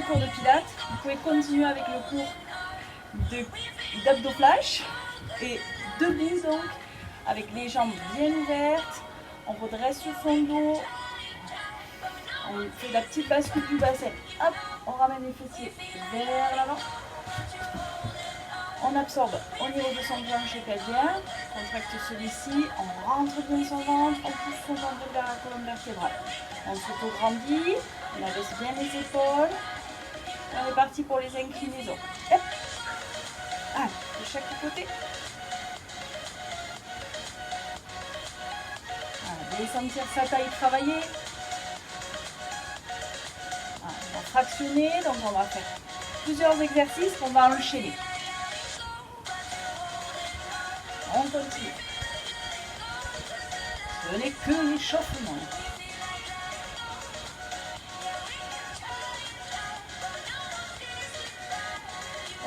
le cours de pilates. Vous pouvez continuer avec le cours d'abdos flash. Et debout donc, avec les jambes bien ouvertes. On redresse sur son dos. On fait la petite bascule du bassin. Hop, on ramène les fessiers vers l'avant. On absorbe au niveau de son plancher pelvien. Contracte celui-ci. On rentre bien son ventre. On pousse son ventre vers la colonne vertébrale. On s'auto-grandit. On abaisse bien les épaules. On est parti pour les inclinaisons. Hop. Ah, de chaque côté. Voilà, bien sentir sa taille travailler. Voilà, on va fractionner, donc on va faire plusieurs exercices qu'on va enchaîner. On continue. Ce n'est que l'échauffement.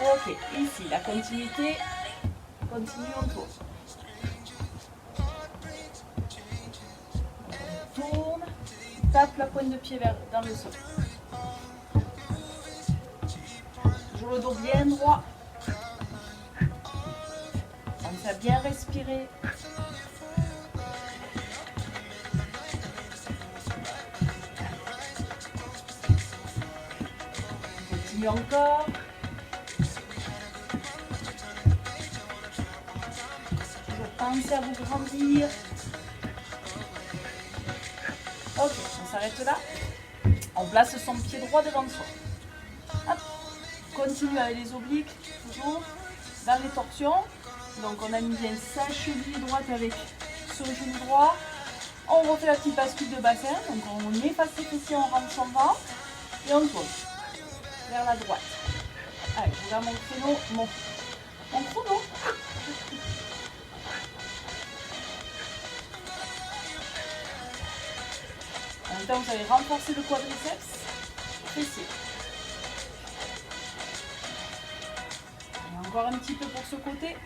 Ok, ici la continuité. Continue, on tourne. On tourne. Tape la pointe de pied dans le sol. Toujours le dos bien droit. On a bien respiré. On continue encore. Toujours pensez à vous grandir. Ok, on s'arrête là. On place son pied droit devant soi. Hop. Continue avec les obliques, toujours dans les torsions. Donc on a mis bien sa cheville droite avec son genou droit. On refait la petite bascule de bassin. Donc on efface ses fessiers, on rentre son ventre. Et on tourne vers la droite. Allez, je regarde mon chrono. Mon chrono. En même temps, vous allez renforcer le quadriceps, fessier. Et encore un petit peu pour ce côté.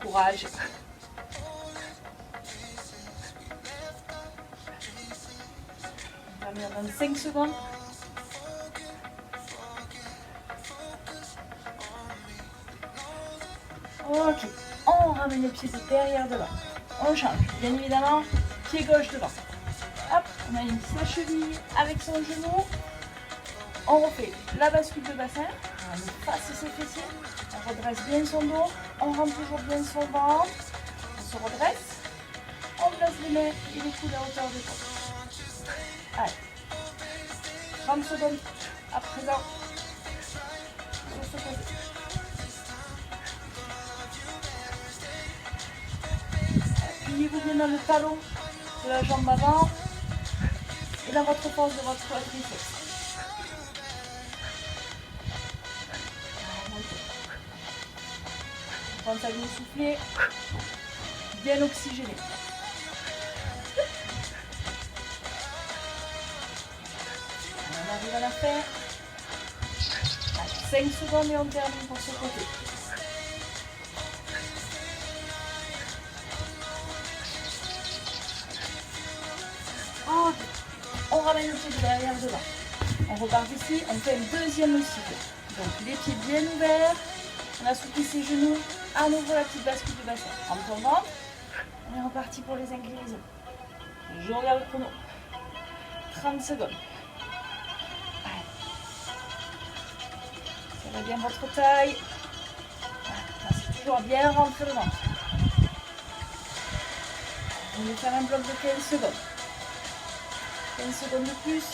Courage. On va venir dans 5 secondes. Ok, on ramène le pied de derrière devant. On change, bien évidemment, pied gauche devant. Hop, on aligne sa cheville avec son genou. On refait la bascule de bassin. On efface ses fessiers. On redresse bien son dos. On rentre toujours bien son ventre. On se redresse. On place les mains et les coudes à hauteur de côte. Allez. 30 secondes à présent. Sur ce côté. Appuyez-vous bien dans le talon de la jambe avant. Et dans votre force de votre quadriceps. On pense à bien souffler, bien oxygéné. On arrive à la faire. Allez, 5 secondes et on termine pour ce côté. Oh, on ramène le pied de derrière devant. On repart ici, on fait un deuxième cycle. Donc les pieds bien ouverts, on assouplit ses genoux, à nouveau la petite bascule du bassin. En tombant, on est reparti pour les inclinaisons. Je regarde le chrono. 30 secondes. Allez. Serrez bien votre taille. Pensez toujours à bien rentrer le ventre. On va faire un bloc de 15 secondes. 15 secondes de plus.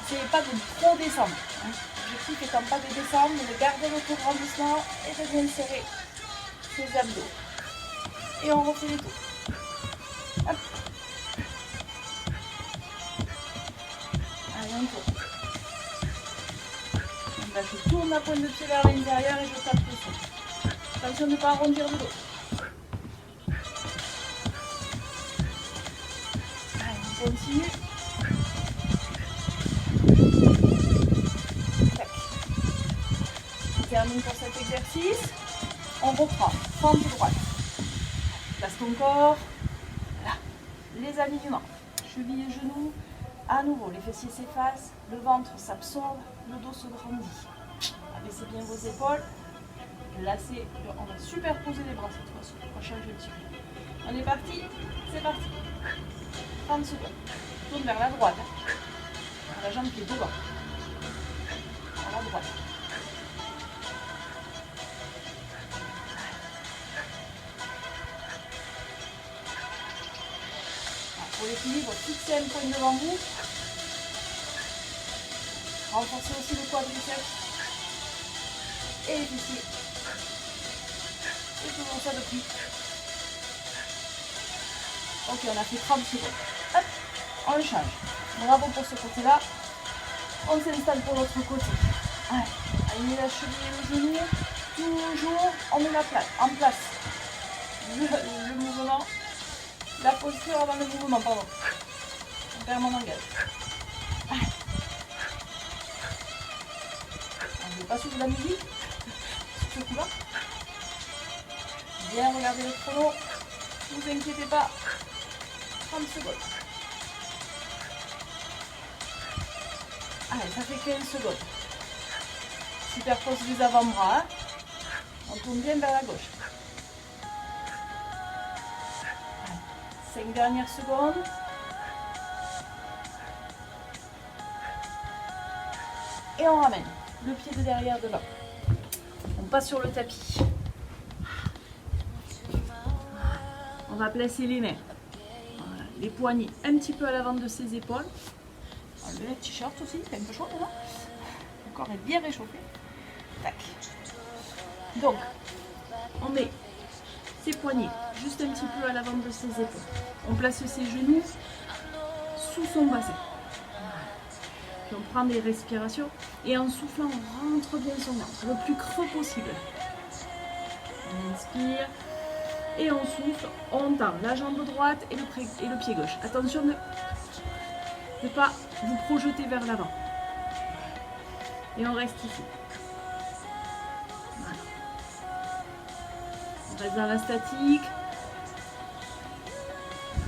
N'essayez pas de trop descendre. L'objectif étant pas de descendre, mais de garder l'autograndissement et de bien serrer ses abdos. Et on refait les tours. Hop. Allez, on tourne. Donc là, je tourne la pointe de pied vers l'intérieur et je tape le sol. Attention de ne pas arrondir le dos. Allez, on continue. On termine pour cet exercice. On reprend. Fente droite. Place ton corps. Voilà. Les alignements. Cheville et genoux. À nouveau, les fessiers s'effacent, le ventre s'absorbe, le dos se grandit. Abaissez bien vos épaules. Lacez, on va superposer les bras cette fois-ci. On va changer un petit peu. On est parti, c'est parti. 30 secondes. Tourne vers la droite. La jambe qui est devant. À la droite. Pour l'équilibre, fixez un point devant vous. Renforcez aussi le quadriceps et les fessiers. Et faisons ça depuis. Ok, on a fait 30 secondes. Hop, on change. Bravo pour ce côté-là. On s'installe pour l'autre côté. Allez, alignez la cheville et le genou. Toujours, on met la place, en place. Le mouvement. La posture avant le mouvement, pardon. On perd mon langage. Allez. On ne veut pas suivre la musique. Sur ce coup-là. Bien, regardez le chrono. Ne vous inquiétez pas. 30 secondes. Allez, ça fait 15 secondes. Superpose les avant-bras. Hein. On tourne bien vers la gauche. Allez, 5 dernières secondes. Et on ramène le pied de derrière devant. On passe sur le tapis. On va placer les mains. Voilà, les poignets un petit peu à l'avant de ses épaules. Enlevez le t-shirt aussi, c'est un peu chaud là. Le corps est bien réchauffé. Tac. Donc, on met ses poignets juste un petit peu à l'avant de ses épaules. On place ses genoux sous son bassin. Puis on prend des respirations et en soufflant, on rentre bien son ventre, le plus creux possible. On inspire et on souffle, on tend la jambe droite et le pied gauche. Attention de ne pas vous projeter vers l'avant. Et on reste ici. Voilà. On reste dans la statique.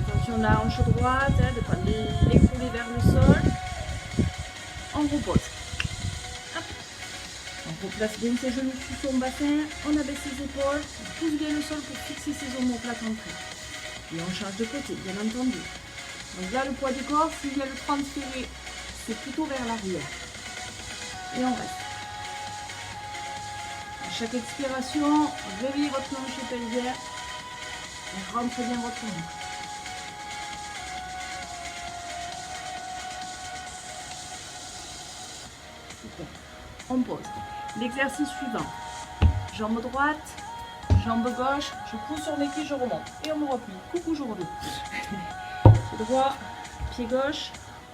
Attention la hanche droite, de ne pas l'écrouler vers le sol. On repose. Hop. On replace bien ses genoux sous son bassin. On abaisse ses épaules. On pousse bien le sol pour fixer ses omoplates entre elles. Et on change de côté, bien entendu. Donc là, le poids du corps, s'il vient le transférer, c'est plutôt vers l'arrière. Et on reste. À chaque expiration, réveillez votre plancher pelvien et rentrez bien votre ventre. Super. On pose. L'exercice suivant. Jambe droite, jambe gauche, je pousse sur mes pieds, je remonte. Et on me replie. Coucou, je reviens. Pied droit, pied gauche,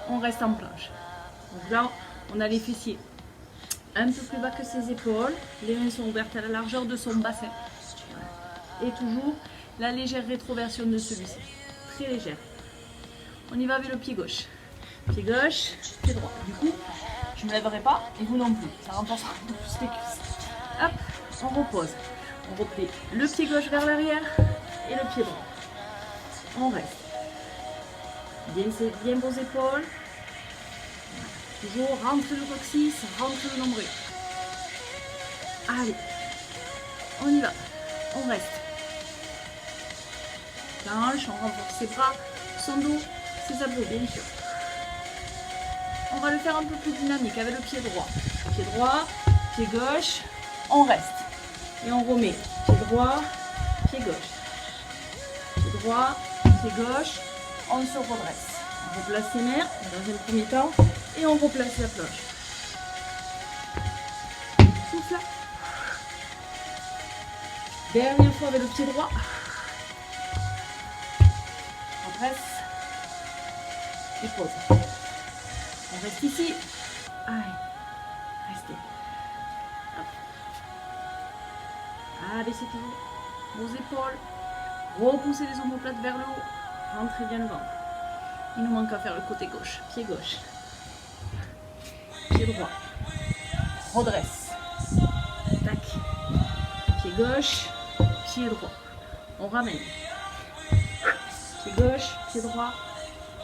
on reste en planche. Donc là, on a les fessiers un peu plus bas que ses épaules. Les mains sont ouvertes à la largeur de son bassin. Et toujours la légère rétroversion de celui-ci. Très légère. On y va avec le pied gauche. Pied gauche, pied droit. Du coup, je ne me lèverai pas et vous non plus. Ça renforce un peu plus les cuisses. Hop, on repose. On replie le pied gauche vers l'arrière et le pied droit. On reste. Bien vos épaules. Toujours rentre le coccyx, rentre le nombril. Allez, on y va. On reste. Planche, on renforce ses bras, son dos, ses abdos, bien sûr. On va le faire un peu plus dynamique avec le pied droit. Pied droit, pied gauche, on reste. Et on remet pied droit, pied gauche. Pied droit, pied gauche, on se redresse. On replace ses mains dans un premier temps et on replace la planche. Souffle. Dernière fois avec le pied droit. On presse et pose. On reste ici. Allez, restez. Hop. Abaissez toujours vos épaules. Repoussez les omoplates vers le haut. Rentrez bien le ventre. Il nous manque à faire le côté gauche. Pied gauche. Pied droit. Redresse. Tac. Pied gauche. Pied droit. On ramène. Pied gauche. Pied droit.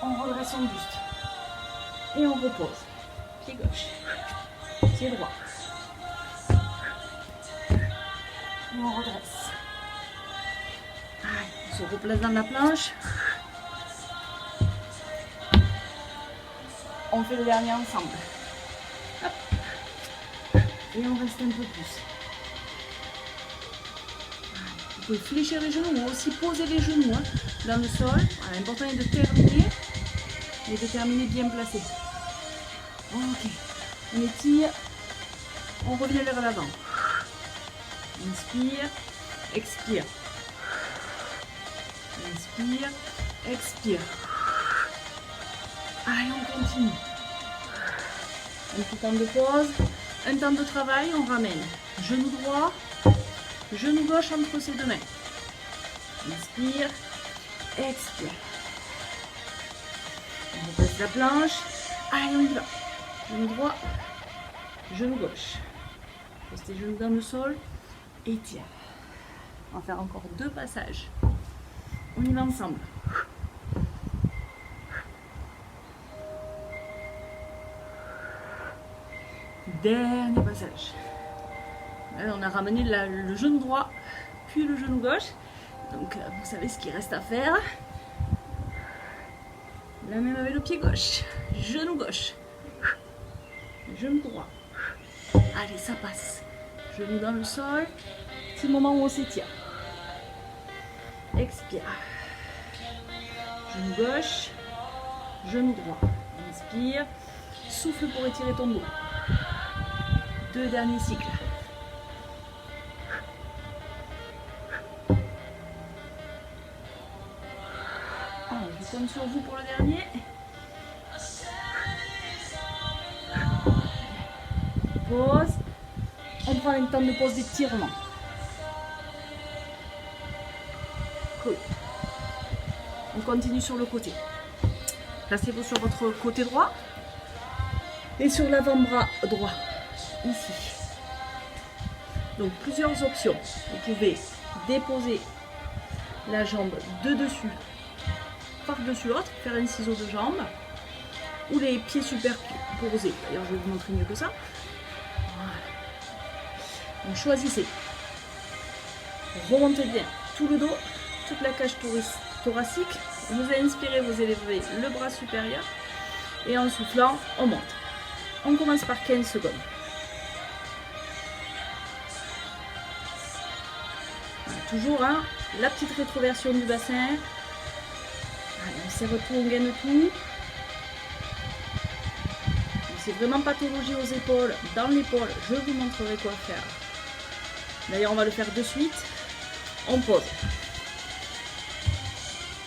On redresse son buste. Et on repose. Pied gauche, pied droit. Et on redresse. Allez, on se replace dans la planche. On fait le dernier ensemble. Hop. Et on reste un peu plus. Vous pouvez fléchir les genoux ou aussi poser les genoux dans le sol. L'important est de terminer, mais de terminer bien placé. Ok, on étire, on revient vers l'avant. Inspire, expire. Inspire, expire. Allez, on continue. Un petit temps de pause, un temps de travail, on ramène. Genou droit, genou gauche entre ses deux mains. Inspire, expire. On repasse la planche. Allez, on y va. Genou droit, genou gauche. Restez genoux dans le sol. Étire. On va faire encore 2 passages. On y va ensemble. Dernier passage. Là, on a ramené le genou droit, puis le genou gauche. Donc, vous savez ce qu'il reste à faire. La même avec le pied gauche. Genou gauche. Genou droit. Allez, ça passe. Genou dans le sol. Petit moment où on s'étire. Expire. Genou gauche. Genou droit. Inspire. Souffle pour étirer ton dos. 2 derniers cycles. Alors, je compte sur vous pour le dernier. Pause. On prend un temps de pause d'étirement. Cool. On continue sur le côté. Placez-vous sur votre côté droit et sur l'avant-bras droit. Ici. Donc plusieurs options. Vous pouvez déposer la jambe de dessus par-dessus l'autre, faire un ciseau de jambe, ou les pieds superposés. D'ailleurs, je vais vous montrer mieux que ça. Voilà. Donc choisissez. Remontez bien tout le dos, toute la cage thoracique. Vous inspirez, vous élevez le bras supérieur et en soufflant, on monte. On commence par 15 secondes. Toujours la petite rétroversion du bassin. Allez, on serre tout, on gaine tout. C'est vraiment pathologie aux épaules. Dans l'épaule, je vous montrerai quoi faire. D'ailleurs, on va le faire de suite. On pose.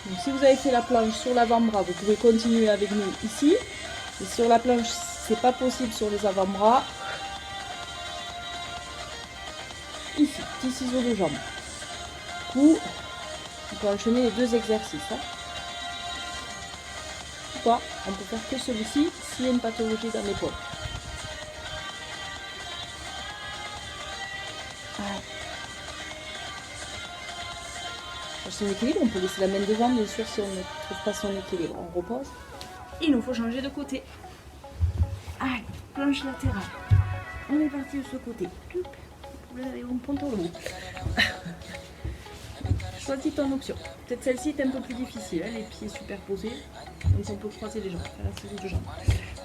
Donc, si vous avez fait la planche sur l'avant-bras, vous pouvez continuer avec nous ici. Et sur la planche, c'est pas possible sur les avant-bras. Ici, petit ciseau de jambe. Coup, on peut enchaîner les 2 exercices. Pourquoi on peut faire que celui-ci s'il y a une pathologie dans l'épaule. Pour son équilibre, on peut laisser la main devant, bien sûr, si on ne trouve pas son équilibre. On repose. Il nous faut changer de côté. Allez, planche latérale. On est parti de ce côté. Vous avez un pantalon. Choisis ton option. Peut-être celle-ci est un peu plus difficile, les pieds superposés. Donc on peut croiser les jambes, faire un ciseau de jambes.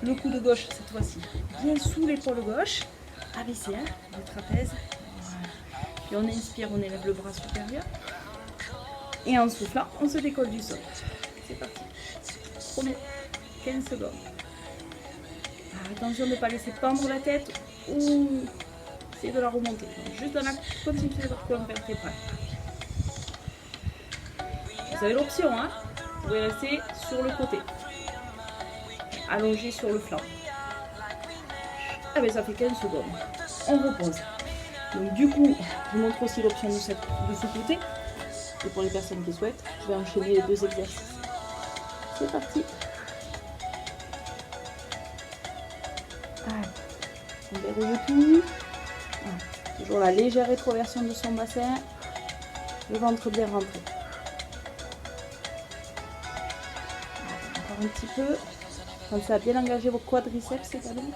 Le coude gauche cette fois-ci, bien sous l'épaule gauche. Abaissé, le trapèze. Voilà. Puis on inspire, on élève le bras supérieur. Et en soufflant, on se décolle du sol. C'est parti. Premier, 15 secondes. Attention de ne pas laisser pendre la tête ou essayer de la remonter. Donc, juste dans la continuité de votre colonne vertébrale. Vous avez l'option, vous pouvez rester sur le côté, allongé sur le flanc. Ah ben ça fait 15 secondes. On repose. Donc du coup, je vous montre aussi l'option de ce côté. Et pour les personnes qui souhaitent, je vais enchaîner les 2 exercices. C'est parti. Allez, on verrouille tout. Toujours la légère rétroversion de son bassin. Le ventre bien rentré. Un petit peu. Pensez à bien engager vos quadriceps également.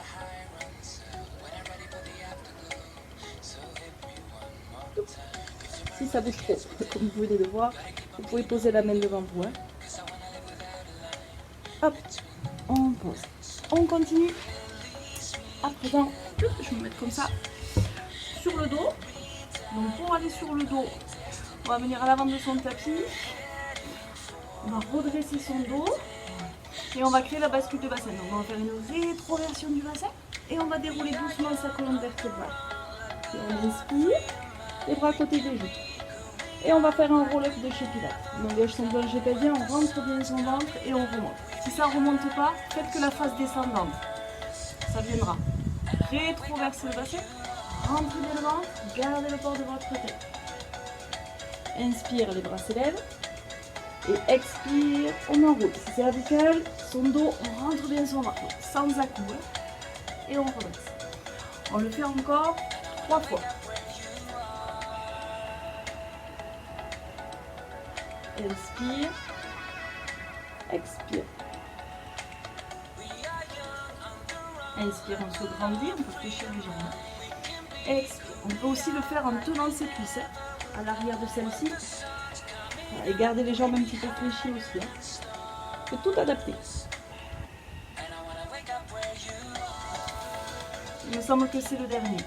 Si ça bouge trop, comme vous venez de voir, vous pouvez poser la main devant vous. Hein. Hop, on pose. On continue. À présent, je vais me mettre comme ça sur le dos. Donc pour aller sur le dos, on va venir à l'avant de son tapis. On va redresser son dos et on va créer la bascule de bassin. Donc on va faire une rétroversion du bassin et on va dérouler doucement sa colonne vertébrale. Et on inspire, les bras à côté des joues. Et on va faire un roll-up de chez Pilates. On engage son plancher pelvien, on rentre bien son ventre et on remonte. Si ça ne remonte pas, faites que la face descendante. Ça viendra. Rétroverser le bassin, rentrez bien le ventre, gardez le port de votre tête. Inspire, les bras s'élèvent. Et expire, on enroule. Si c'est radical, son dos, on rentre bien son ventre. Sans à-coups. Et on redresse. On le fait encore 3 fois. Inspire, expire. Inspire, on se grandit, on peut fléchir les jambes. Expire. On peut aussi le faire en tenant ses cuisses à l'arrière de celle-ci. Et garder les jambes un petit peu fléchies aussi. Il faut tout adapter. Il me semble que c'est le dernier.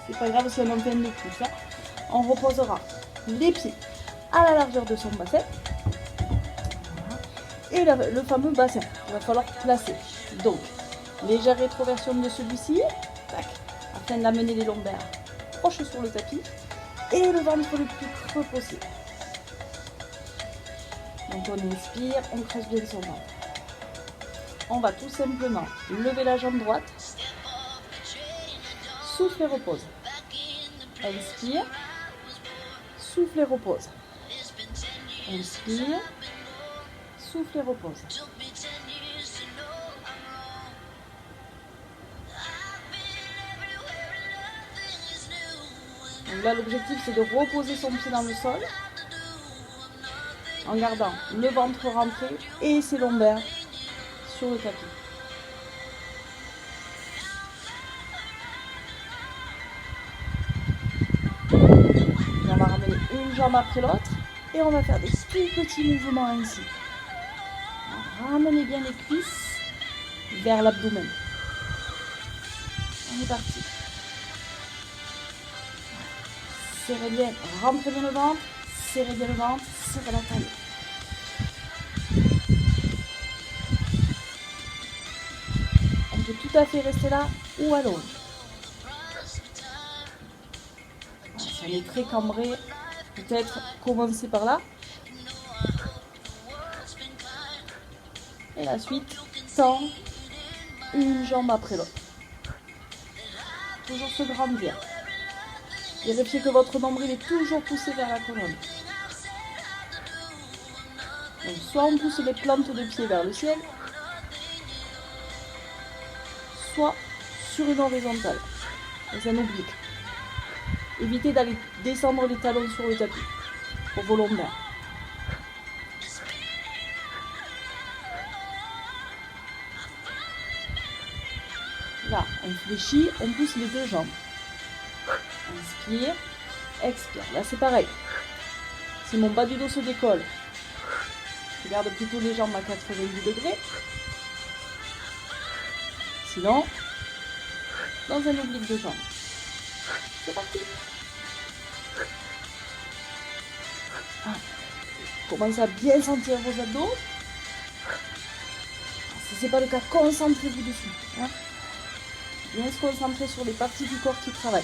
C'est pas grave si on en fait de plus. On reposera les pieds à la largeur de son bassin. Et le fameux bassin, il va falloir placer. Donc, légère rétroversion de celui-ci, afin d'amener les lombaires proches sur le tapis et le ventre le plus creux possible. Donc on inspire, on creuse bien son ventre. On va tout simplement lever la jambe droite, souffle et repose. Inspire, souffle et repose. Inspire, souffle et repose. Donc là, l'objectif, c'est de reposer son pied dans le sol en gardant le ventre rentré et ses lombaires sur le tapis. Et on va ramener une jambe après l'autre et on va faire des tout petits mouvements ainsi. Ramenez bien les cuisses vers l'abdomen. On est parti. Serrez bien, rentrez bien le ventre, serrez bien le ventre, serrez la taille. On peut tout à fait rester là ou allonge. Si on est très cambré, peut-être commencer par là. Et la suite, tend une jambe après l'autre. Toujours se grandir. Vérifiez que votre nombril est toujours poussé vers la colonne. Donc, soit on pousse les plantes de pied vers le ciel, soit sur une horizontale, dans un oblique. Évitez d'aller descendre les talons sur le tapis pour vos lombaires. Là, on fléchit, on pousse les deux jambes. Inspire, expire. Là, c'est pareil. Si mon bas du dos se décolle, je garde plutôt les jambes à 90 degrés. Sinon, dans un oblique de jambes. C'est parti. Commencez à bien sentir vos abdos. Si ce n'est pas le cas, concentrez-vous dessus. Bien se concentrer sur les parties du corps qui travaillent.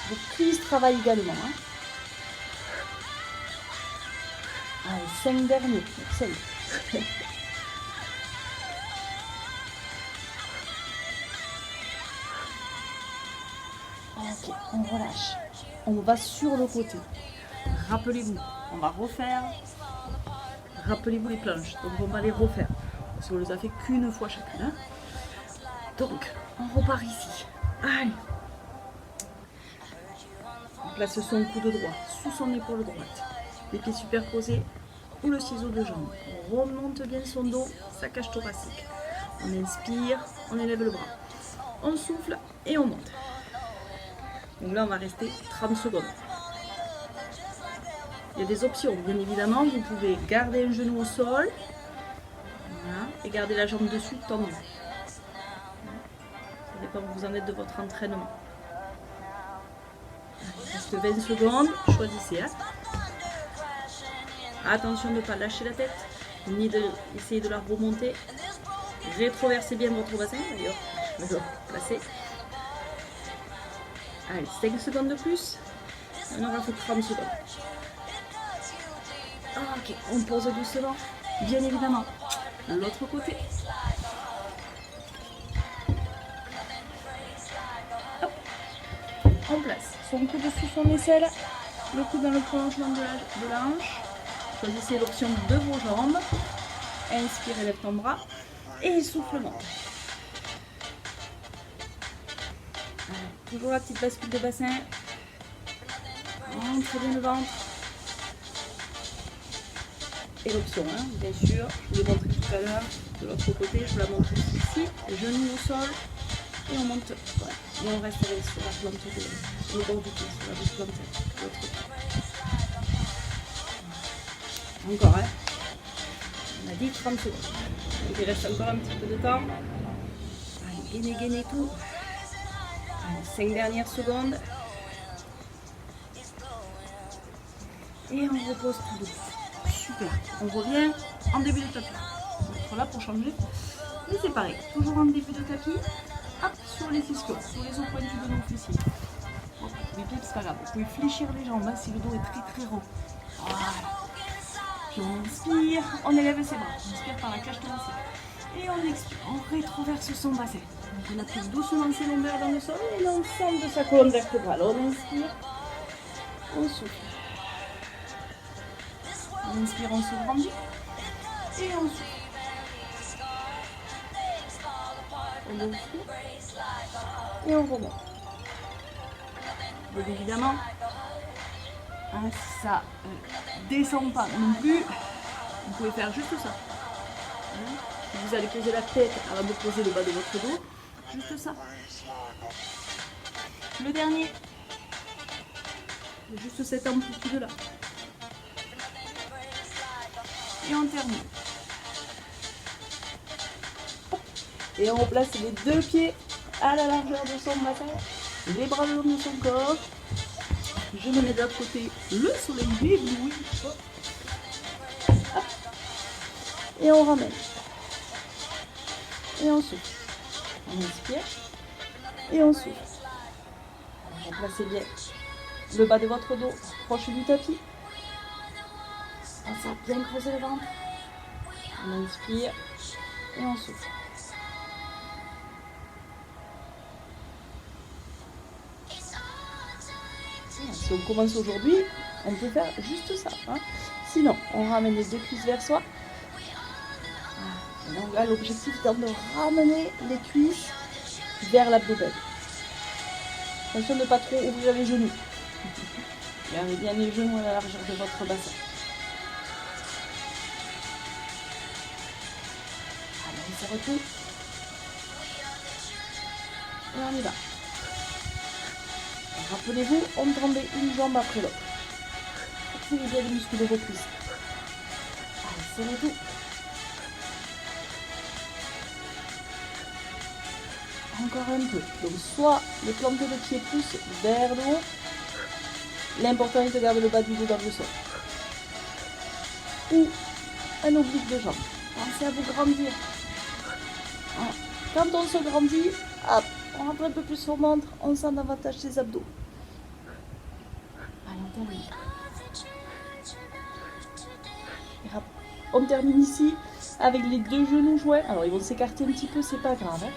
Vos cuisses travaillent également. Allez, 5 derniers. Excellent. Ok, on relâche. On va sur le côté. Rappelez-vous, on va refaire. Rappelez-vous les planches. Donc on va les refaire. Parce qu'on les a fait qu'une fois chacune. Donc, on repart ici. Allez. On place son coude droit sous son épaule droite. Les pieds superposés. ou le ciseau de jambe. On remonte bien son dos, sa cage thoracique. On inspire, on élève le bras. On souffle et on monte. Donc là, on va rester 30 secondes. Il y a des options, bien évidemment. Vous pouvez garder un genou au sol, voilà, et garder la jambe dessus tendue. Ça dépend où vous en êtes de votre entraînement. Il reste 20 secondes, choisissez. Hein. Attention de ne pas lâcher la tête, ni d'essayer de la remonter. Rétroversez bien votre bassin, d'ailleurs. Placez. Allez, 5 secondes de plus. On aura fait 30 secondes. Ok, on pose doucement, bien évidemment. L'autre côté. Hop. On place son coude sous son aisselle, le coude dans le prolongement de la hanche. Choisissez l'option de vos jambes. Inspire, élève ton bras. Et soufflement. Toujours la petite bascule de bassin. Entrez bien le ventre. Et l'option, hein, bien sûr, je vous l'ai montré tout à l'heure, de l'autre côté, je vous la montre ici, genoux au sol, et on monte, voilà. Et on reste sur la plante de le bord du pied, sur la bouche plantaire, de l'autre côté. Encore, hein. On a dit 30 secondes. Donc il reste encore un petit peu de temps. Allez, gainez tout. Allez, 5 dernières secondes. Et on repose tout douce. Super. On revient en début de tapis. On va être là pour changer. Mais c'est pareil. Toujours en début de tapis. Hop, sur les ischios, sur les os pointus de nos fessiers. Bon, les pieds, c'est pas grave. Vous pouvez fléchir les jambes hein, si le dos est très très rond. Voilà. Puis on inspire, on élève ses bras. On inspire par la cage thoracique. Et on expire, on rétroverse son bassin. Donc on appuie doucement ses lombaires dans le sol et l'ensemble de sa colonne vertébrale. On inspire, on souffle. On inspire, on se grandit et on souffle. On inspire et on remonte. Donc évidemment, hein, si ça descend pas non plus, vous pouvez faire juste ça. Hein, si vous allez poser la tête avant de poser le bas de votre dos, juste ça. Le dernier, juste cette amplitude là. Et on termine. Et on replace les deux pieds à la largeur de son bassin, les bras le long de son corps. Je me mets de l'autre côté, le soleil m'éblouit. Et on ramène. Et on souffle. On inspire. Et on souffle. Remplacez bien le bas de votre dos proche du tapis. Pensez à bien creuser le ventre. On inspire. Et on souffle. Si on commence aujourd'hui, on peut faire juste ça. Hein. Sinon, on ramène les deux cuisses vers soi. Et donc là, l'objectif est de ramener les cuisses vers l'abdomen. Attention de ne pas trop ouvrir les genoux. Gardez bien les genoux à la largeur de votre bassin. Allez, on se retrouve. Et on y va. Rappelez-vous, on tremblait une jambe après l'autre. Activez bien les muscles de vos cuisses. Allez, serrez tout. Encore un peu. Donc soit le planté de pied pousse vers le haut. L'important est de garder le bas du dos dans le sol. Ou un oblique de jambe. Pensez à vous grandir. Quand on se grandit, hop, on rentre un peu plus au ventre, on sent davantage ses abdos. Allez, on termine. On termine ici avec les deux genoux joints. Alors, ils vont s'écarter un petit peu, c'est pas grave. Hein.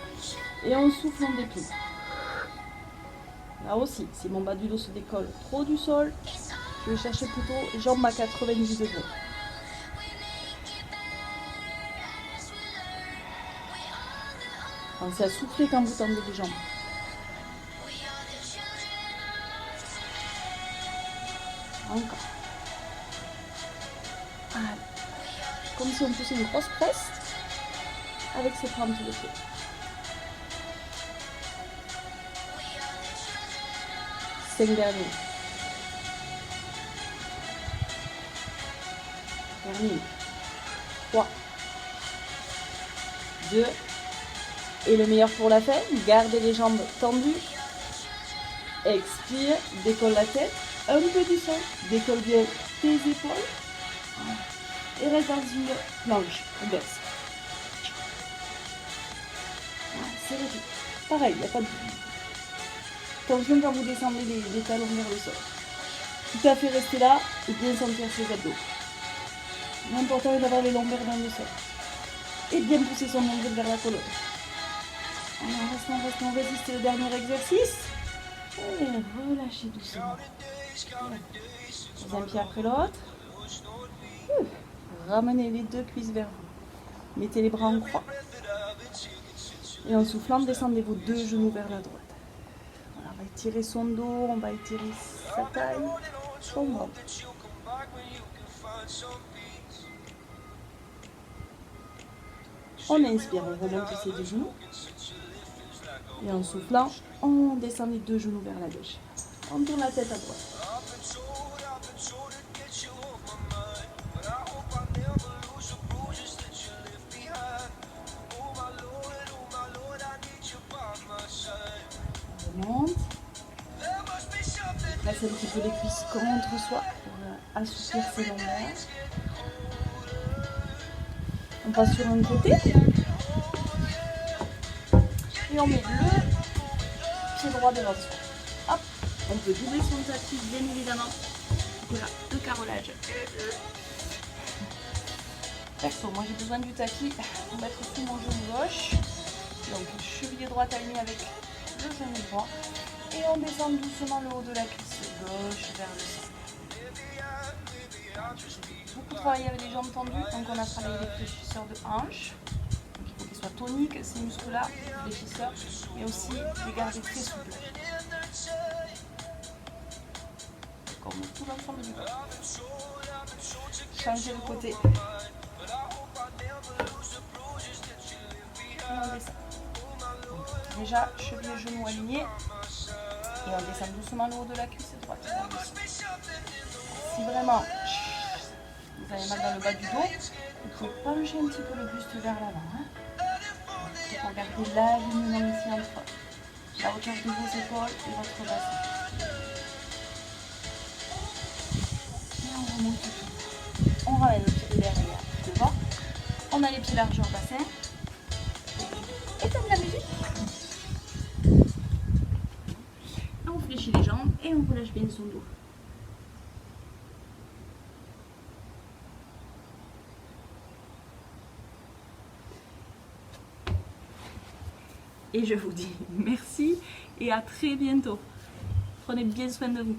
Et on souffle, on déplie. Là aussi, si mon bas du dos se décolle trop du sol, je vais chercher plutôt jambes à 90 degrés. Pensez à souffler quand vous tendez les jambes. Encore. Allez. comme si on poussait une grosse presse avec ses pentes de pied. Cinq derniers. Termine. 3, 2, et le meilleur pour la fin, gardez les jambes tendues. Expire, décolle la tête, un peu du sol, décolle bien tes épaules et reste dans une planche, baisse. C'est réglé. Pareil, il n'y a pas de... Attention quand vous descendez les talons vers le sol. Tout à fait rester là et bien sentir ses abdos. L'important est d'avoir les longueurs dans le sol. Et bien pousser son nombril vers la colonne. Alors, restons, résistez au dernier exercice. Et relâchez doucement. Un pied après l'autre. Ramenez les deux cuisses vers vous. Mettez les bras en croix. Et en soufflant, descendez vos deux genoux vers la droite. Voilà, on va étirer son dos, on va étirer sa taille, son ventre. On inspire, on remonte ses deux genoux. Et en soufflant, on descend les deux genoux vers la gauche. On tourne la tête à droite. On remonte. Place un petit peu les cuisses contre soi pour assouplir ses longueurs. On passe sur un côté. Et on met le pied droit devant soi. Hop, on peut doubler son tapis bien évidemment. Voilà, le carrelage. Perso, moi j'ai besoin du tapis pour mettre sous mon genou gauche. Donc cheville droite alignée avec le genou droit. Et on descend doucement le haut de la cuisse gauche vers le centre. Beaucoup travaillé avec les jambes tendues, donc on a travaillé les fléchisseurs de hanches. Donc il faut qu'ils soient toniques, ces muscles-là, fléchisseurs, mais aussi les garder très souples. Comme tout l'ensemble du corps. Changer de côté. Et on descend. Donc, déjà, cheville et genoux alignés. Et on descend doucement le haut de la cuisse droite. Si vraiment vous avez mal dans le bas du dos, vous pouvez pencher un petit peu le buste vers l'avant. Pour garder l'alignement ici entre la hauteur de vos épaules et votre bassin. Et on remonte tout. On ramène le pied derrière devant. On a les pieds largeur bassin. Et comme la musique. On fléchit les jambes et on relâche bien son dos. Et je vous dis merci et à très bientôt. Prenez bien soin de vous.